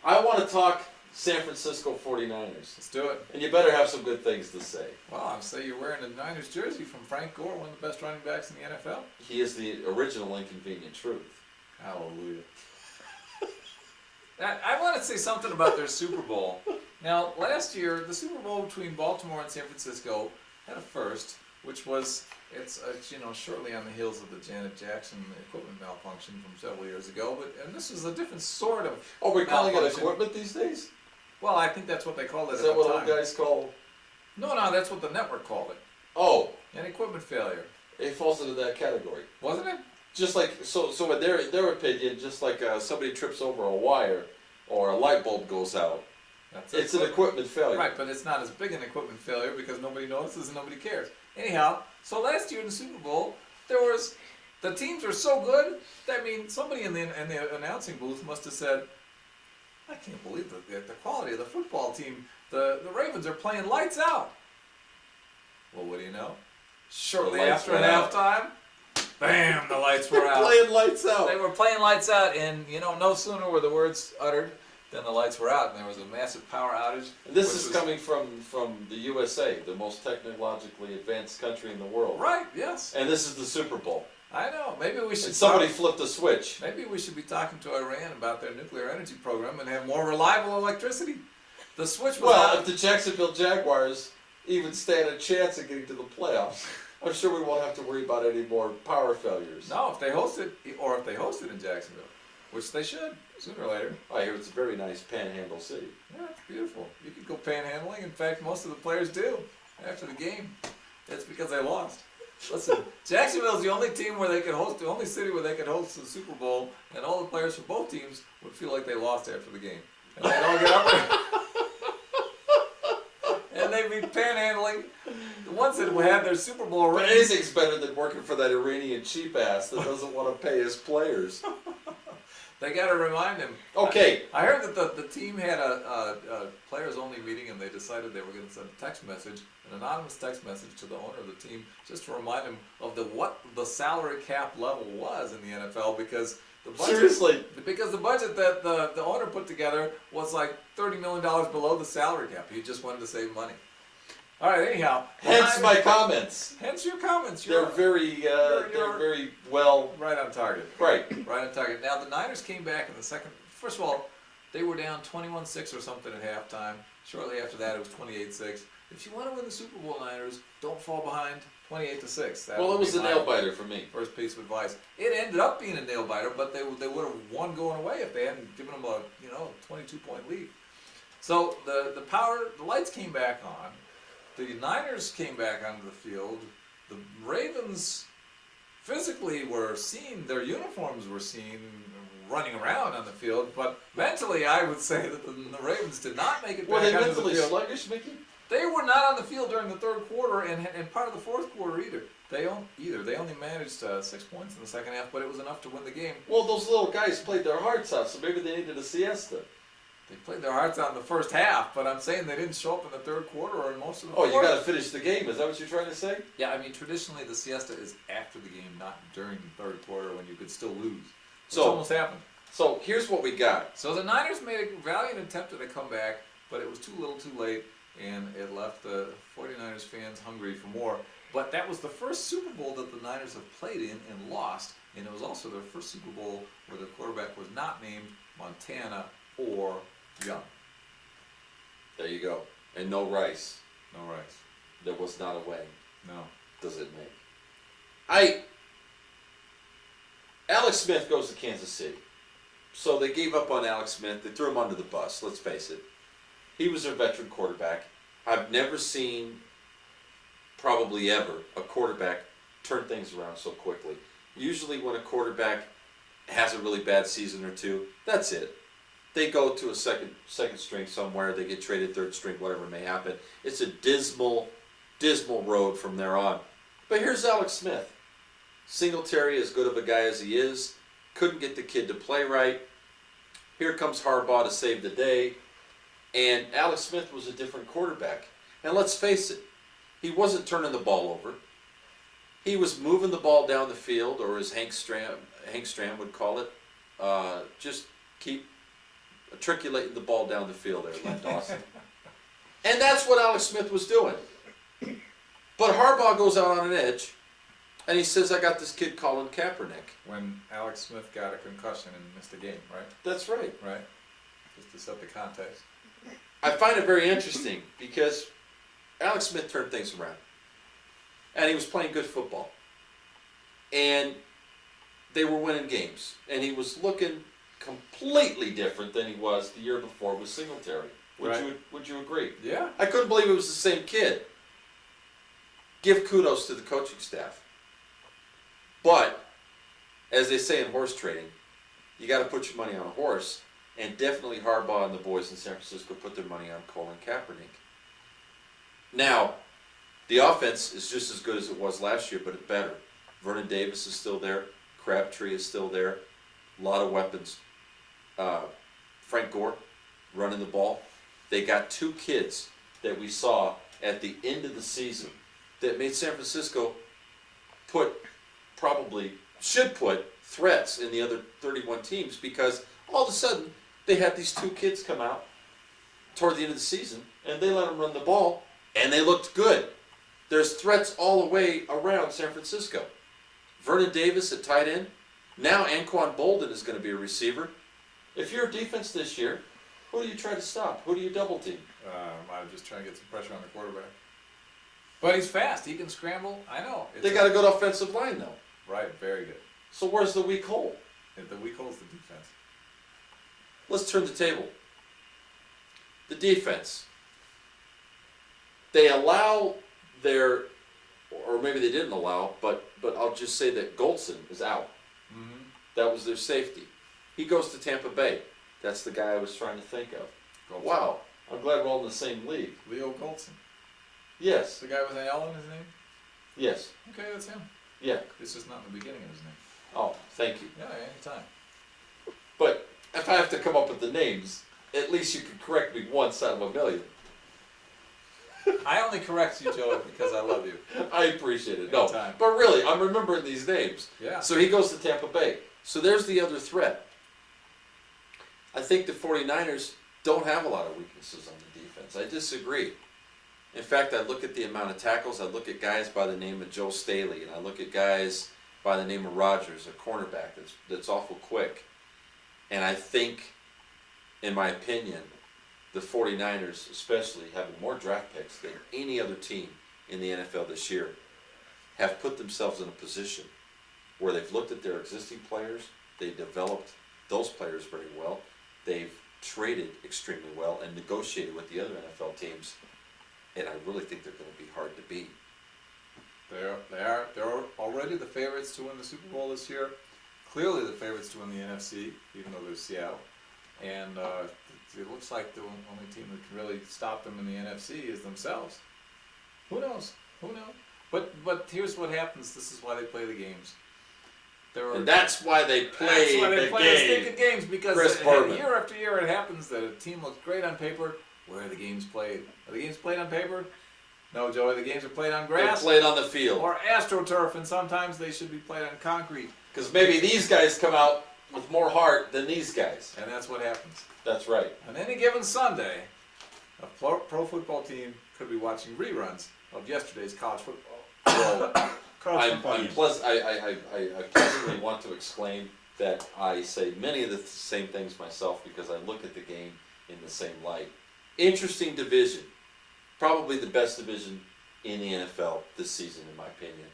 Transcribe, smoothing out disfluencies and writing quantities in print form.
I want to talk San Francisco 49ers. Let's do it. And you better have some good things to say. Well, I'm saying you're wearing a Niners jersey from Frank Gore, one of the best running backs in the NFL. He is the original inconvenient truth. Hallelujah. I want to say something about their Super Bowl. Now, last year, the Super Bowl between Baltimore and San Francisco had a first, which was, it's shortly on the heels of the Janet Jackson equipment malfunction from several years ago. And this was a different sort of Oh, we're calling it malfunction. equipment these days? Well, I think that's what they called it Is at that the what time. old guys call? No, that's what the network called it. Oh, An equipment failure. it falls into that category. Wasn't it? Just like, so in their opinion, just like somebody trips over a wire or a light bulb goes out, That's it's an equipment failure. Right, but it's not as big an equipment failure because nobody notices and nobody cares. Anyhow, so last year in the Super Bowl, the teams were so good that somebody in the announcing booth must have said, I can't believe the quality of the football team. The Ravens are playing lights out. Well, what do you know? Shortly lights after went out. halftime, bam, the lights were out. Playing lights out. They were playing lights out, and no sooner were the words uttered than the lights were out, and there was a massive power outage. And this is coming from the USA, the most technologically advanced country in the world. Right, yes. And this is the Super Bowl. I know. Maybe we should And somebody flipped a switch. Maybe we should be talking to Iran about their nuclear energy program and have more reliable electricity. The switch was Well, out. if the Jacksonville Jaguars even stand a chance of getting to the playoffs, I'm sure we won't have to worry about any more power failures. No, if they host it in Jacksonville, which they should sooner or later. I hear it's a very nice panhandle city. Yeah, it's beautiful. You could go panhandling. In fact, most of the players do after the game. It's because they lost. Listen, Jacksonville's the only city where they could host the Super Bowl, and all the players from both teams would feel like they lost after the game. And they'd all get up there. And they'd be panhandling. The ones that had their Super Bowl But rings. anything's better than working for that Iranian cheap ass that doesn't want to pay his players. They got to remind him. Okay. I heard that the team had a players-only meeting, and they decided they were going to send a text message, an anonymous text message to the owner of the team, just to remind him of what the salary cap level was in the NFL, because the budget, Seriously. because the budget that the owner put together was like $30 million below the salary cap. He just wanted to save money. All right. Anyhow, Hence my comments. Hence your comments. They're very well. Right on target. Right. Right on target. Now, the Niners came back in the second. First of all, they were down 21-6 or something at halftime. Shortly after that, it was 28-6. If you want to win the Super Bowl, Niners, don't fall behind 28-6. Well, it was a nail biter for me. First piece of advice. It ended up being a nail biter, but they would have won going away if they hadn't given them a 22-point lead. So the lights came back on. The Niners came back onto the field. The Ravens physically were seen, their uniforms were seen running around on the field, but mentally I would say that the Ravens did not make it Were back they onto mentally the field. sluggish, Mickey? They were not on the field during the third quarter and part of the fourth quarter either. They only managed 6 points in the second half, but it was enough to win the game. Well, those little guys played their hearts out, so maybe they needed a siesta. They played their hearts out in the first half, but I'm saying they didn't show up in the third quarter or in most of the Oh, fourth. you got to finish the game. Is that what you're trying to say? Yeah, traditionally the siesta is after the game, not during the third quarter when you could still lose. It's So- almost happened. So here's what we got. So the Niners made a valiant attempt at a comeback, but it was too little too late, and it left the 49ers fans hungry for more. But that was the first Super Bowl that the Niners have played in and lost, and it was also their first Super Bowl where their quarterback was not named Montana or Young. There you go. And no Rice. No Rice. There was not a way. No. Does it make? Alex Smith goes to Kansas City. So they gave up on Alex Smith. They threw him under the bus, let's face it. He was their veteran quarterback. I've never seen, probably ever, a quarterback turn things around so quickly. Usually when a quarterback has a really bad season or two, that's it. They go to a second string somewhere, they get traded third string, whatever may happen. It's a dismal road from there on. But here's Alex Smith. Singletary, as good of a guy as he is, couldn't get the kid to play right. Here comes Harbaugh to save the day. And Alex Smith was a different quarterback. And let's face it, he wasn't turning the ball over. He was moving the ball down the field, or as Hank Stram would call it, just keep matriculating the ball down the field there, Len Dawson. And that's what Alex Smith was doing. But Harbaugh goes out on an edge, and he says, I got this kid Colin Kaepernick. When Alex Smith got a concussion and missed a game, right? That's right. Right? Just to set the context. I find it very interesting because Alex Smith turned things around. And he was playing good football. And they were winning games. And he was looking completely different than he was the year before with Singletary. Would you agree? Yeah. I couldn't believe it was the same kid. Give kudos to the coaching staff. But, as they say in horse trading, you got to put your money on a horse. And definitely Harbaugh and the boys in San Francisco put their money on Colin Kaepernick. Now, the offense is just as good as it was last year, but it's better. Vernon Davis is still there. Crabtree is still there. A lot of weapons. Frank Gore running the ball. They got two kids that we saw at the end of the season that made San Francisco should put threats in the other 31 teams, because all of a sudden they had these two kids come out toward the end of the season and they let them run the ball and they looked good. There's threats all the way around San Francisco. Vernon Davis at tight end. Now Anquan Bolden is going to be a receiver. If you're a defense this year, who do you try to stop? Who do you double team? Might just trying to get some pressure on the quarterback. But he's fast. He can scramble. I know. They got a good offensive line though. Right, very good. So where's the weak hole? And the weak hole is the defense. Let's turn the table. The defense. They allow their, or maybe they didn't allow, but I'll just say that Goldson is out. Mm-hmm. That was their safety. He goes to Tampa Bay. That's the guy I was trying to think of. Goldson. Wow, I'm glad we're all in the same league. Leo Goldson. Yes, The guy with an L in his name? yes, Okay, that's him. yeah. It's just not in the beginning of his name. Oh, thank you. Yeah, anytime. But if I have to come up with the names, at least you can correct me once out of a million. I only correct you, Joe, because I love you. I appreciate it. No, Anytime. but really, I'm remembering these names. Yeah. So he goes to Tampa Bay. So there's the other threat. I think the 49ers don't have a lot of weaknesses on the defense. I disagree. In fact, I look at the amount of tackles. I look at guys by the name of Joe Staley, and I look at guys by the name of Rogers, a cornerback that's awful quick. And I think, in my opinion, the 49ers, especially having more draft picks than any other team in the NFL this year, have put themselves in a position where they've looked at their existing players, they've developed those players very well, they've traded extremely well and negotiated with the other NFL teams, and I really think they're going to be hard to beat. They're already the favorites to win the Super Bowl this year. Clearly the favorites to win the NFC, even though they're Seattle. And it looks like the only team that can really stop them in the NFC is themselves. Who knows? Who knows? But here's what happens. This is why they play the games. And that's why they play the stinking games, because Chris Berman. year after year it happens that a team looks great on paper. Where are the games played? Are the games played on paper? No, Joey, the games are played on They're grass played on the field. or AstroTurf, and sometimes they should be played on concrete. Because maybe these guys come out with more heart than these guys. And that's what happens. That's right. On any given Sunday, a pro football team could be watching reruns of yesterday's college football. Well, College I football. pleasantly want to exclaim that I say many of the same things myself because I look at the game in the same light. Interesting division. Probably the best division in the NFL this season, in my opinion.